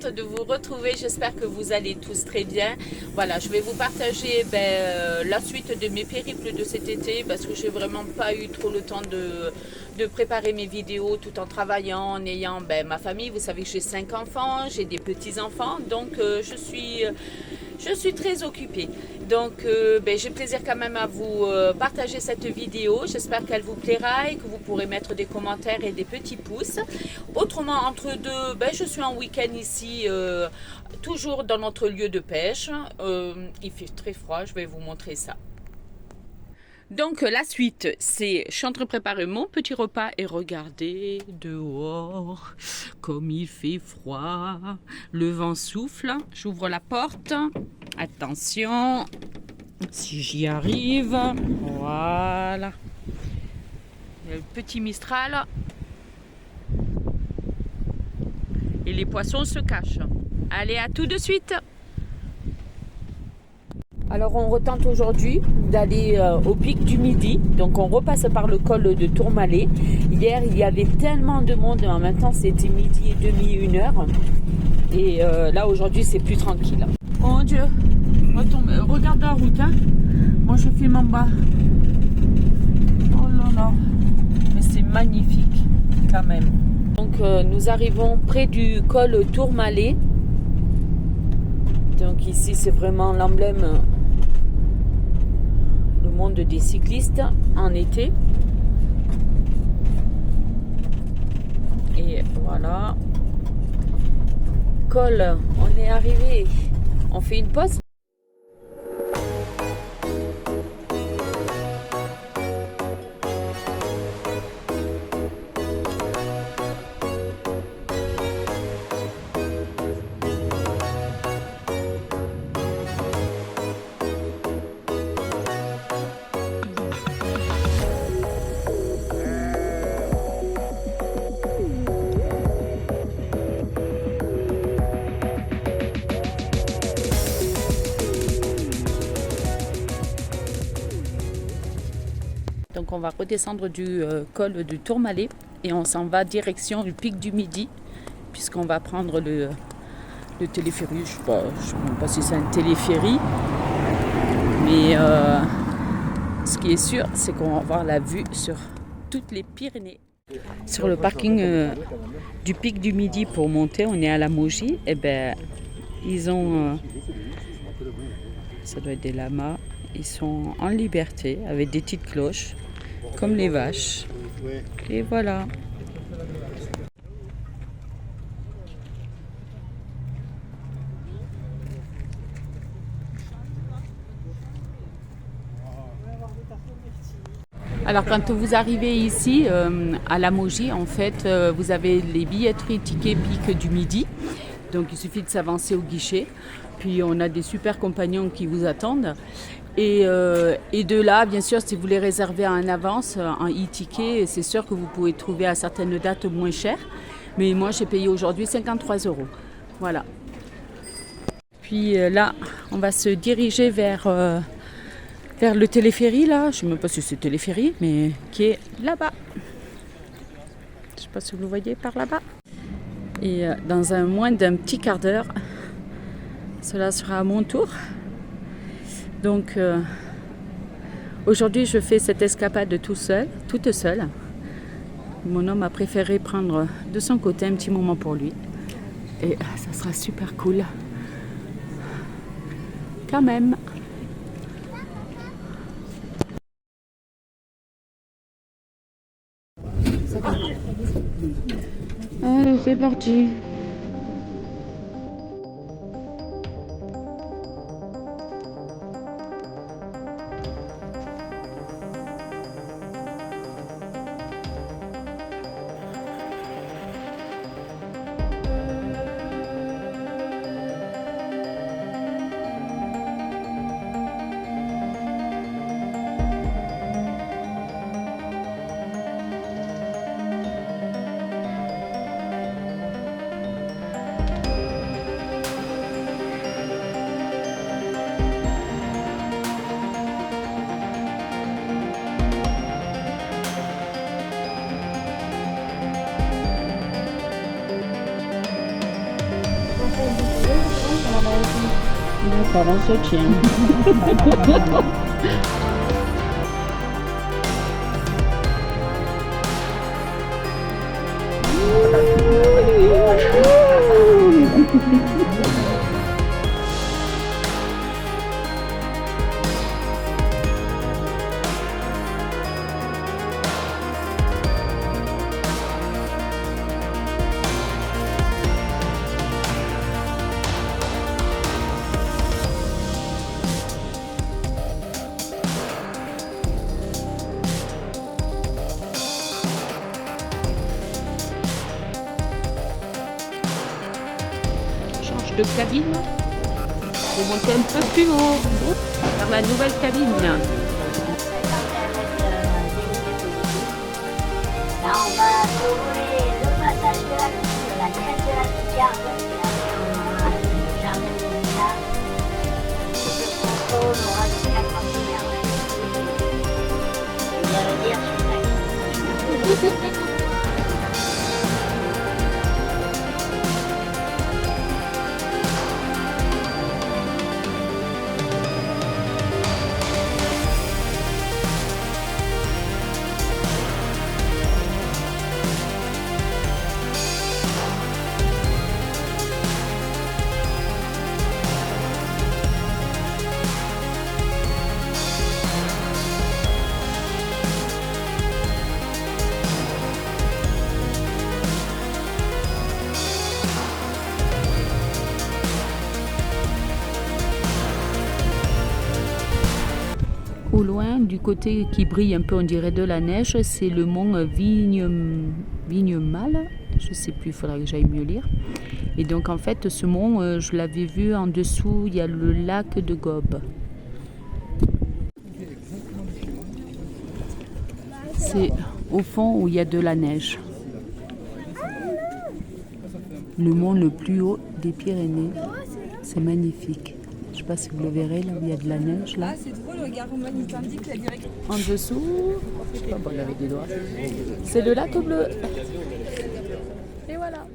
contente de vous retrouver. J'espère que vous allez tous très bien. Voilà, je vais vous partager la suite de mes périples de cet été parce que j'ai vraiment pas eu trop le temps de préparer mes vidéos tout en travaillant, en ayant ma famille. Vous savez que j'ai 5 enfants, j'ai des petits-enfants, donc je suis très occupée. Donc j'ai plaisir quand même à vous partager cette vidéo. J'espère qu'elle vous plaira et que vous pourrez mettre des commentaires et des petits pouces. Autrement, entre deux, je suis en week-end ici, toujours dans notre lieu de pêche. Il fait très froid, je vais vous montrer ça. Donc la suite, c'est je suis en train de préparer mon petit repas et regardez dehors comme il fait froid. Le vent souffle, j'ouvre la porte. Attention, si j'y arrive, voilà. Il y a le petit Mistral. Et les poissons se cachent. Allez, à tout de suite. Alors on retente aujourd'hui d'aller au pic du Midi. Donc on repasse par le col de Tourmalet. Hier il y avait tellement de monde, en même temps c'était midi et demi, 1h. Et là aujourd'hui c'est plus tranquille. Oh mon Dieu, regarde la route, hein. Moi je filme en bas. Oh là là, mais c'est magnifique quand même. Donc nous arrivons près du col Tourmalet. Donc ici c'est vraiment l'emblème, le monde des cyclistes en été. Et voilà. Col, on est arrivé. On fait une pause. Donc on va redescendre du col du Tourmalet et on s'en va direction du pic du Midi puisqu'on va prendre le téléphérique. Je ne sais même pas si c'est un téléphérique, mais ce qui est sûr c'est qu'on va avoir la vue sur toutes les Pyrénées. Sur le parking du pic du Midi pour monter, on est à la Mogie. Et ils ont, ça doit être des lamas, ils sont en liberté avec des petites cloches. Comme les vaches. Et voilà. Alors quand vous arrivez ici à la Mogie, en fait, vous avez les billetteries tickets pic du Midi. Donc il suffit de s'avancer au guichet. Puis on a des super compagnons qui vous attendent. Et de là, bien sûr, si vous les réservez en avance, en e-ticket, c'est sûr que vous pouvez trouver à certaines dates moins cher. Mais moi, j'ai payé aujourd'hui 53 €. Voilà. Puis là, on va se diriger vers le téléphérique, là. Je ne sais même pas si c'est téléphérique, mais qui est là-bas. Je ne sais pas si vous le voyez par là-bas. Et dans moins d'un petit quart d'heure, cela sera à mon tour. Donc aujourd'hui je fais cette escapade toute seule. Mon homme a préféré prendre de son côté un petit moment pour lui. Et ça sera super cool. Quand même. Allez, c'est parti. restaurant se tient. De cabine pour monter un peu plus haut vers la nouvelle cabine. Là, on va trouver le passage de la crête de la Picarde, et après on aura le jardin de Picarde. Le contrôle aura jusqu'à Cantinerre. Je viens le dire sur la Au loin, du côté qui brille un peu, on dirait de la neige, c'est le mont Vignemal. Je ne sais plus, il faudra que j'aille mieux lire. Et donc en fait, ce mont, je l'avais vu en dessous, il y a le lac de Gobe. C'est au fond où il y a de la neige. Le mont le plus haut des Pyrénées. C'est magnifique. Je ne sais pas si vous le verrez, là où il y a de la neige. Là. Ah, c'est drôle, regarde, Roman, il t'indique la direction. En dessous, je sais pas, bon, avec des doigts. C'est le lac bleu. Et voilà.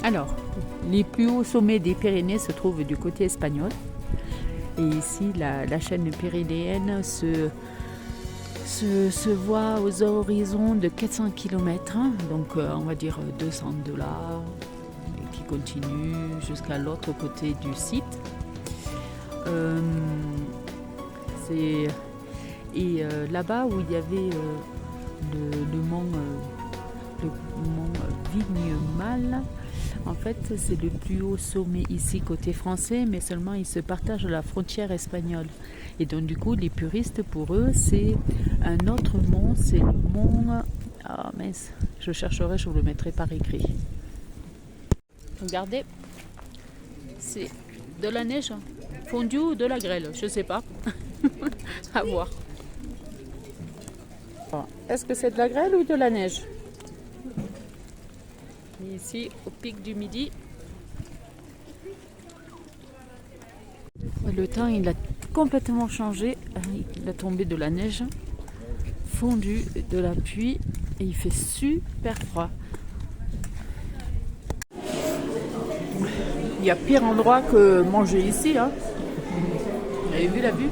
Alors, les plus hauts sommets des Pyrénées se trouvent du côté espagnol. Et ici, la chaîne pyrénéenne se voit aux horizons de 400 km, donc on va dire 200 $, et qui continue jusqu'à l'autre côté du site. Là-bas où il y avait le mont Vignemal, En fait, c'est le plus haut sommet ici côté français, mais seulement il se partage la frontière espagnole. Et donc du coup, les puristes, pour eux, c'est un autre mont, c'est le mont... Ah mince, je chercherai, je vous le mettrai par écrit. Regardez, c'est de la neige fondue ou de la grêle, je sais pas. À voir. Est-ce que c'est de la grêle ou de la neige? Ici, au pic du Midi, le temps il a complètement changé. Il a tombé de la neige, fondu, de la pluie et il fait super froid. Il y a pire endroit que manger ici. Hein. Vous avez vu la vue?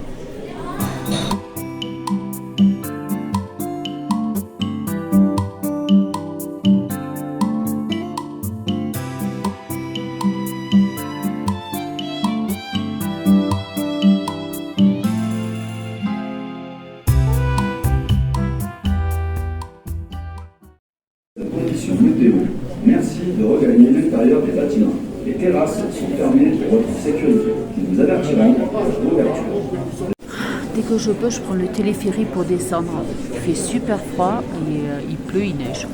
Conditions météo. Merci de regagner l'intérieur des bâtiments. Les terrasses sont fermées pour votre sécurité. Nous vous avertirons de l'ouverture. Dès que je peux, je prends le téléphérique pour descendre. Il fait super froid et il pleut, il neige.